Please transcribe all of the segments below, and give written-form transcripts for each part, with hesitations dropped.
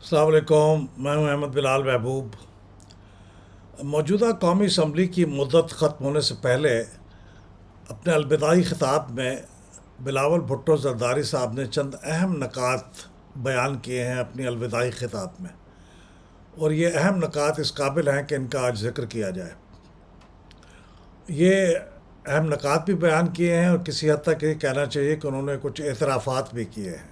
السلام علیکم، میں ہوں احمد بلال محبوب۔ موجودہ قومی اسمبلی کی مدت ختم ہونے سے پہلے اپنے الوداعی خطاب میں بلاول بھٹو زرداری صاحب نے چند اہم نکات بیان کیے ہیں اپنی الوداعی خطاب میں، اور یہ اہم نکات اس قابل ہیں کہ ان کا آج ذکر کیا جائے۔ یہ اہم نکات بھی بیان کیے ہیں اور کسی حد تک یہ کہنا چاہیے کہ انہوں نے کچھ اعترافات بھی کیے ہیں۔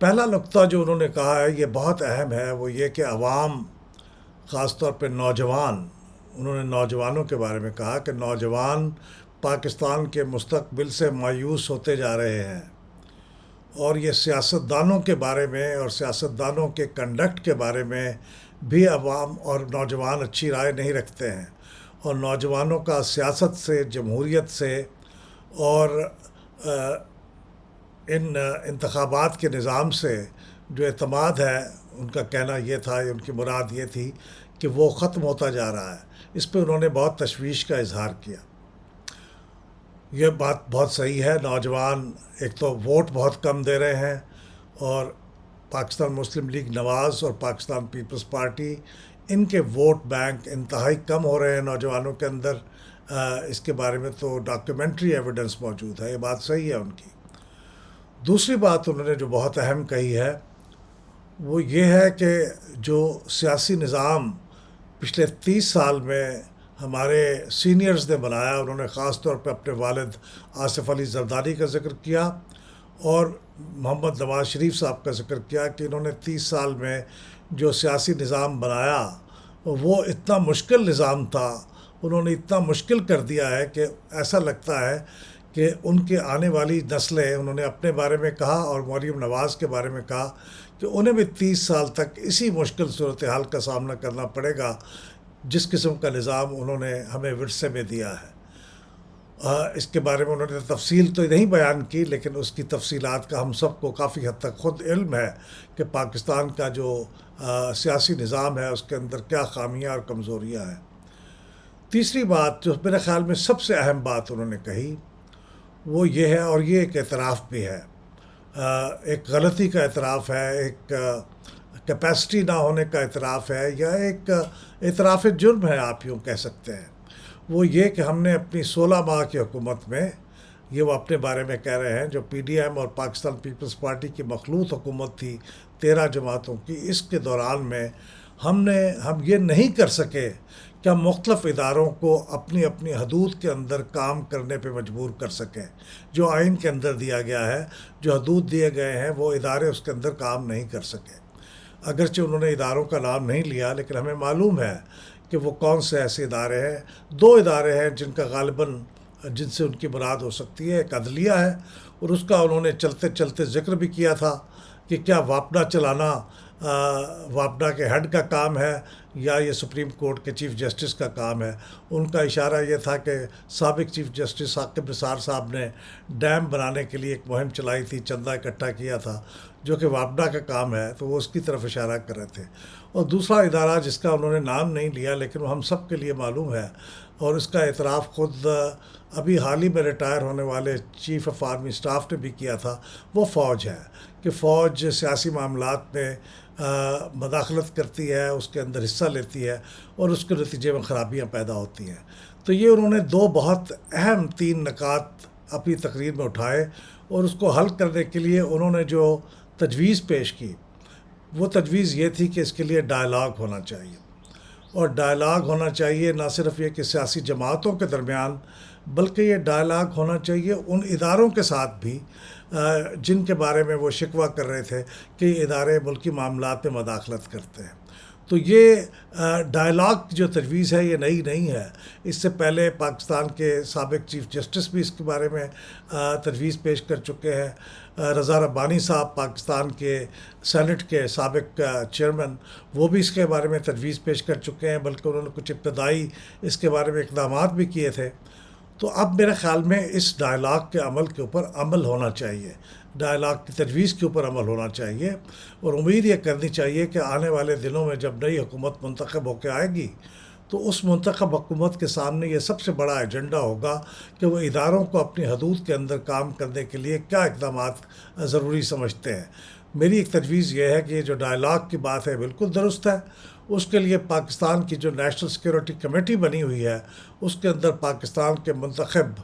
پہلا نقطہ جو انہوں نے کہا ہے یہ بہت اہم ہے، وہ یہ کہ عوام، خاص طور پہ نوجوان، انہوں نے نوجوانوں کے بارے میں کہا کہ نوجوان پاکستان کے مستقبل سے مایوس ہوتے جا رہے ہیں، اور یہ سیاستدانوں کے بارے میں اور سیاستدانوں کے کنڈکٹ کے بارے میں بھی عوام اور نوجوان اچھی رائے نہیں رکھتے ہیں، اور نوجوانوں کا سیاست سے، جمہوریت سے اور ان انتخابات کے نظام سے جو اعتماد ہے، ان کا کہنا یہ تھا، ان کی مراد یہ تھی کہ وہ ختم ہوتا جا رہا ہے۔ اس پہ انہوں نے بہت تشویش کا اظہار کیا۔ یہ بات بہت صحیح ہے، نوجوان ایک تو ووٹ بہت کم دے رہے ہیں، اور پاکستان مسلم لیگ نواز اور پاکستان پیپلز پارٹی، ان کے ووٹ بینک انتہائی کم ہو رہے ہیں نوجوانوں کے اندر۔ اس کے بارے میں تو ڈاکیومنٹری ایویڈنس موجود ہے، یہ بات صحیح ہے ان کی۔ دوسری بات انہوں نے جو بہت اہم کہی ہے وہ یہ ہے کہ جو سیاسی نظام پچھلے 30 سال میں ہمارے سینئرز نے بنایا، انہوں نے خاص طور پہ اپنے والد آصف علی زرداری کا ذکر کیا اور محمد نواز شریف صاحب کا ذکر کیا کہ انہوں نے 30 سال میں جو سیاسی نظام بنایا وہ اتنا مشکل نظام تھا، انہوں نے اتنا مشکل کر دیا ہے کہ ایسا لگتا ہے کہ ان کے آنے والی نسلیں، انہوں نے اپنے بارے میں کہا اور مریم نواز کے بارے میں کہا کہ انہیں بھی 30 سال تک اسی مشکل صورتحال کا سامنا کرنا پڑے گا جس قسم کا نظام انہوں نے ہمیں ورثے میں دیا ہے۔ اس کے بارے میں انہوں نے تفصیل تو نہیں بیان کی، لیکن اس کی تفصیلات کا ہم سب کو کافی حد تک خود علم ہے کہ پاکستان کا جو سیاسی نظام ہے اس کے اندر کیا خامیاں اور کمزوریاں ہیں۔ تیسری بات جو میرے خیال میں سب سے اہم بات انہوں نے کہی وہ یہ ہے، اور یہ ایک اعتراف بھی ہے، ایک غلطی کا اعتراف ہے، ایک کیپیسٹی نہ ہونے کا اعتراف ہے، یا ایک اعتراف جرم ہے آپ یوں کہہ سکتے ہیں۔ وہ یہ کہ ہم نے اپنی 16 ماہ کی حکومت میں، یہ وہ اپنے بارے میں کہہ رہے ہیں، جو پی ڈی ایم اور پاکستان پیپلز پارٹی کی مخلوط حکومت تھی 13 جماعتوں کی، اس کے دوران میں ہم یہ نہیں کر سکے کہ ہم مختلف اداروں کو اپنی اپنی حدود کے اندر کام کرنے پہ مجبور کر سکیں۔ جو آئین کے اندر دیا گیا ہے، جو حدود دیے گئے ہیں، وہ ادارے اس کے اندر کام نہیں کر سکے۔ اگرچہ انہوں نے اداروں کا نام نہیں لیا، لیکن ہمیں معلوم ہے کہ وہ کون سے ایسے ادارے ہیں۔ 2 ادارے ہیں جن کا غالباً جن سے ان کی مراد ہو سکتی ہے، ایک عدلیہ ہے، اور اس کا انہوں نے چلتے چلتے ذکر بھی کیا تھا کہ کیا واپڈا چلانا واپڈا کے ہیڈ کا کام ہے یا یہ سپریم کورٹ کے چیف جسٹس کا کام ہے۔ ان کا اشارہ یہ تھا کہ سابق چیف جسٹس ثاقب نثار صاحب نے ڈیم بنانے کے لیے ایک مہم چلائی تھی، چندہ اکٹھا کیا تھا، جو کہ واپڈا کا کام ہے، تو وہ اس کی طرف اشارہ کر رہے تھے۔ اور دوسرا ادارہ جس کا انہوں نے نام نہیں لیا لیکن وہ ہم سب کے لیے معلوم ہے، اور اس کا اعتراف خود ابھی حال ہی میں ریٹائر ہونے والے چیف آف آرمی اسٹاف نے بھی کیا تھا، وہ فوج ہے، کہ فوج سیاسی معاملات میں مداخلت کرتی ہے، اس کے اندر حصہ لیتی ہے، اور اس کے نتیجے میں خرابیاں پیدا ہوتی ہیں۔ تو یہ انہوں نے 3 بہت اہم نکات اپنی تقریر میں اٹھائے، اور اس کو حل کرنے کے لیے انہوں نے جو تجویز پیش کی وہ تجویز یہ تھی کہ اس کے لیے ڈائلاگ ہونا چاہیے، اور ڈائلاگ ہونا چاہیے نہ صرف یہ کہ سیاسی جماعتوں کے درمیان، بلکہ یہ ڈائلاگ ہونا چاہیے ان اداروں کے ساتھ بھی جن کے بارے میں وہ شکوہ کر رہے تھے کہ یہ ادارے ملکی معاملات میں مداخلت کرتے ہیں۔ تو یہ ڈائلاگ کی جو تجویز ہے یہ نئی نہیں ہے، اس سے پہلے پاکستان کے سابق چیف جسٹس بھی اس کے بارے میں تجویز پیش کر چکے ہیں۔ رضا ربانی صاحب پاکستان کے سینٹ کے سابق چیئرمین، وہ بھی اس کے بارے میں تجویز پیش کر چکے ہیں، بلکہ انہوں نے کچھ ابتدائی اس کے بارے میں اقدامات بھی کیے تھے۔ تو اب میرے خیال میں اس ڈائلاگ کے عمل کے اوپر عمل ہونا چاہیے، ڈائلاگ کی تجویز کے اوپر عمل ہونا چاہیے، اور امید یہ کرنی چاہیے کہ آنے والے دنوں میں جب نئی حکومت منتخب ہو کے آئے گی تو اس منتخب حکومت کے سامنے یہ سب سے بڑا ایجنڈا ہوگا کہ وہ اداروں کو اپنی حدود کے اندر کام کرنے کے لیے کیا اقدامات ضروری سمجھتے ہیں۔ میری ایک تجویز یہ ہے کہ یہ جو ڈائلاگ کی بات ہے بالکل درست ہے. اس کے لیے پاکستان کی جو نیشنل سیکورٹی کمیٹی بنی ہوئی ہے اس کے اندر پاکستان کے منتخب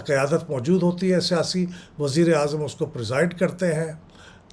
قیادت موجود ہوتی ہے سیاسی. وزیر اعظم اس کو پریزائڈ کرتے ہیں.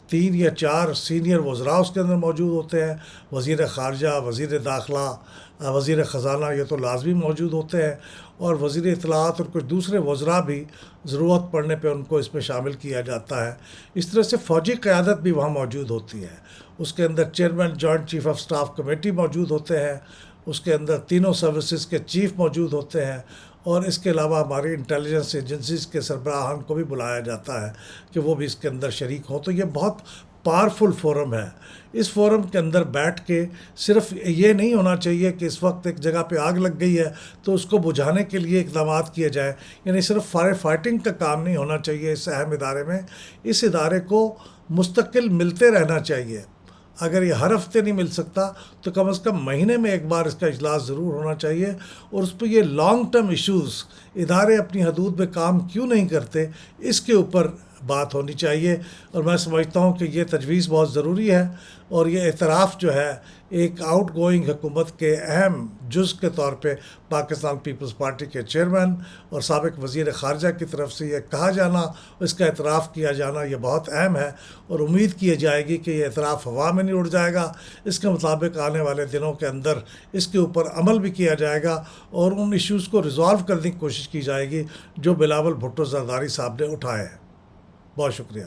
3 یا 4 سینئر وزراء اس کے اندر موجود ہوتے ہیں. وزیر خارجہ، وزیر داخلہ، وزیر خزانہ یہ تو لازمی موجود ہوتے ہیں، اور وزیر اطلاعات اور کچھ دوسرے وزراء بھی ضرورت پڑنے پہ ان کو اس میں شامل کیا جاتا ہے. اس طرح سے فوجی قیادت بھی وہاں موجود ہوتی ہے. اس کے اندر chairman joint chief of staff committee موجود ہوتے ہیں. اس کے اندر تینوں سروسز کے چیف موجود ہوتے ہیں، اور اس کے علاوہ ہماری انٹیلیجنس ایجنسیز کے سربراہان کو بھی بلایا جاتا ہے کہ وہ بھی اس کے اندر شریک ہوں. تو یہ بہت پاورفل فورم ہے. اس فورم کے اندر بیٹھ کے صرف یہ نہیں ہونا چاہیے کہ اس وقت ایک جگہ پہ آگ لگ گئی ہے تو اس کو بجھانے کے لیے اقدامات کیے جائیں. یعنی صرف فائر فائٹنگ کا کام نہیں ہونا چاہیے اس اہم ادارے میں. اس ادارے کو مستقل ملتے رہنا چاہیے. اگر یہ ہر ہفتے نہیں مل سکتا تو کم از کم مہینے میں ایک بار اس کا اجلاس ضرور ہونا چاہیے، اور اس پہ یہ لانگ ٹرم ایشوز، ادارے اپنی حدود میں کام کیوں نہیں کرتے، اس کے اوپر بات ہونی چاہیے. اور میں سمجھتا ہوں کہ یہ تجویز بہت ضروری ہے، اور یہ اعتراف جو ہے ایک آؤٹ گوئنگ حکومت کے اہم جز کے طور پہ پاکستان پیپلز پارٹی کے چیئرمین اور سابق وزیر خارجہ کی طرف سے یہ کہا جانا، اس کا اعتراف کیا جانا، یہ بہت اہم ہے. اور امید کی جائے گی کہ یہ اعتراف ہوا میں نہیں اڑ جائے گا. اس کے مطابق آنے والے دنوں کے اندر اس کے اوپر عمل بھی کیا جائے گا، اور ان ایشوز کو ریزالو کرنے کی کوشش کی جائے گی جو بلاول بھٹو زرداری صاحب نے اٹھائے ہیں. بہت شکریہ.